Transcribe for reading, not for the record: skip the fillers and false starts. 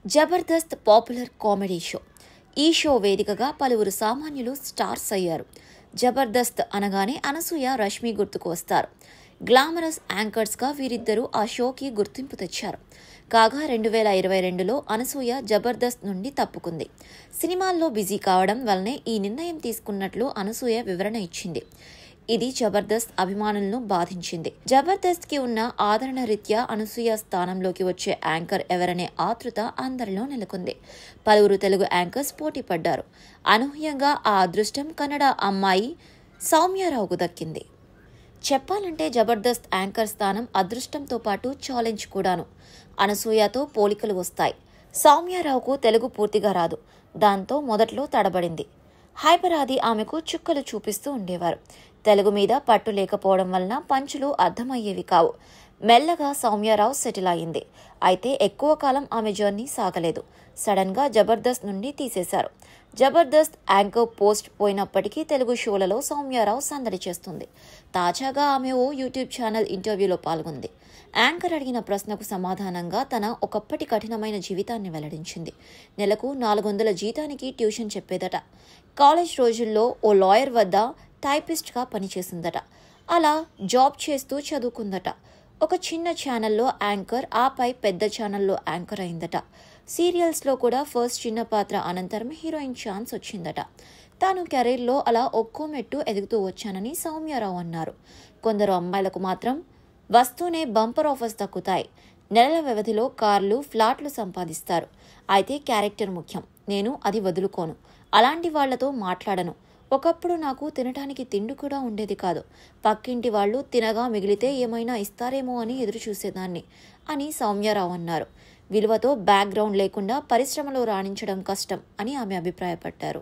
Jabardasth popular comedy show. ఈ show వేదికగా పలువురు సామాన్యులు స్టార్స్ అయ్యారు. జబర్దస్త్ అనగానే అనసూయ, రష్మి గుర్తుకు వస్తారు. గ్లామరస్ యాంకర్స్గా వీరిద్దరూ ఆ షోకి గుర్తింపు తెచ్చారు. కాగా 2022లో అనసూయ జబర్దస్త్ నుండి తప్పుకుంది. సినిమాల్లో బిజీ కావడం వల్లనే ఈ నిర్ణయం తీసుకున్నట్లు అనసూయ వివరణ ఇచ్చింది. ఇది జబర్దస్త్ అభిమానులను బాధించింది. జబర్దస్త్ కి ఉన్న ఆదరణ రీత్యా అనసూయ స్థానంలోకి వచ్చే యాంకర్ ఎవరనే ఆతృత అందరిలో నెలకొంది. పలువురు తెలుగు యాంకర్స్ పోటీ పడ్డారు. అనూహ్యంగా ఆ అదృష్టం కన్నడ అమ్మాయి సౌమ్యారావుకు దక్కింది. చెప్పాలంటే జబర్దస్త్ యాంకర్ స్థానం అదృష్టంతో పాటు ఛాలెంజ్ కూడాను. అనసూయతో పోలికలు వస్తాయి. సౌమ్యారావుకు తెలుగు పూర్తిగా రాదు. దాంతో మొదట్లో తడబడింది. హైపరాది ఆమెకు చుక్కలు చూపిస్తూ ఉండేవారు. తెలుగు మీద పట్టు లేకపోవడం వలన పంచులు అర్థమయ్యేవి కావు. మెల్లగా సౌమ్యారావు సెటిల్ అయింది. అయితే ఎక్కువ కాలం ఆమె జర్నీ సాగలేదు. సడన్ గా జబర్దస్త్ నుండి తీసేశారు. జబర్దస్త్ యాంకర్ పోస్ట్ పోయినప్పటికీ తెలుగు షోలలో సౌమ్యారావు సందడి చేస్తుంది. తాజాగా ఆమె ఓ యూట్యూబ్ ఛానల్ ఇంటర్వ్యూలో పాల్గొంది. యాంకర్ అడిగిన ప్రశ్నకు సమాధానంగా తన ఒకప్పటి కఠినమైన జీవితాన్ని వెల్లడించింది. నెలకు 400 జీతానికి ట్యూషన్ చెప్పేదట. కాలేజ్ రోజుల్లో ఓ లాయర్ వద్ద టైపిస్ట్గా పనిచేసిందట. అలా జాబ్ చేస్తూ చదువుకుందట. ఒక చిన్న ఛానల్లో యాంకర్, ఆపై పెద్ద ఛానల్లో యాంకర్ అయిందట. సీరియల్స్లో కూడా ఫస్ట్ చిన్న పాత్ర అనంతరం హీరోయిన్ ఛాన్స్ వచ్చిందట. తాను కెరీర్లో అలా ఒక్కో మెట్టు ఎదుగుతూ వచ్చానని సౌమ్యారావు అన్నారు. కొందరు అమ్మాయిలకు మాత్రం వస్తూనే బంపర్ ఆఫర్స్ దక్కుతాయి. నెలల వ్యవధిలో కార్లు, ఫ్లాట్లు సంపాదిస్తారు. అయితే క్యారెక్టర్ ముఖ్యం. నేను అది వదులుకోను. అలాంటి వాళ్లతో మాట్లాడను. ఒకప్పుడు నాకు తినటానికి తిండి కూడా ఉండేది కాదు. పక్కింటి వాళ్ళు తినగా మిగిలితే ఏమైనా ఇస్తారేమో అని ఎదురు చూసేదాన్ని అని సౌమ్యారావు అన్నారు. విలువతో బ్యాక్గ్రౌండ్ లేకుండా పరిశ్రమలో రాణించడం కష్టం అని ఆమె అభిప్రాయపడ్డారు.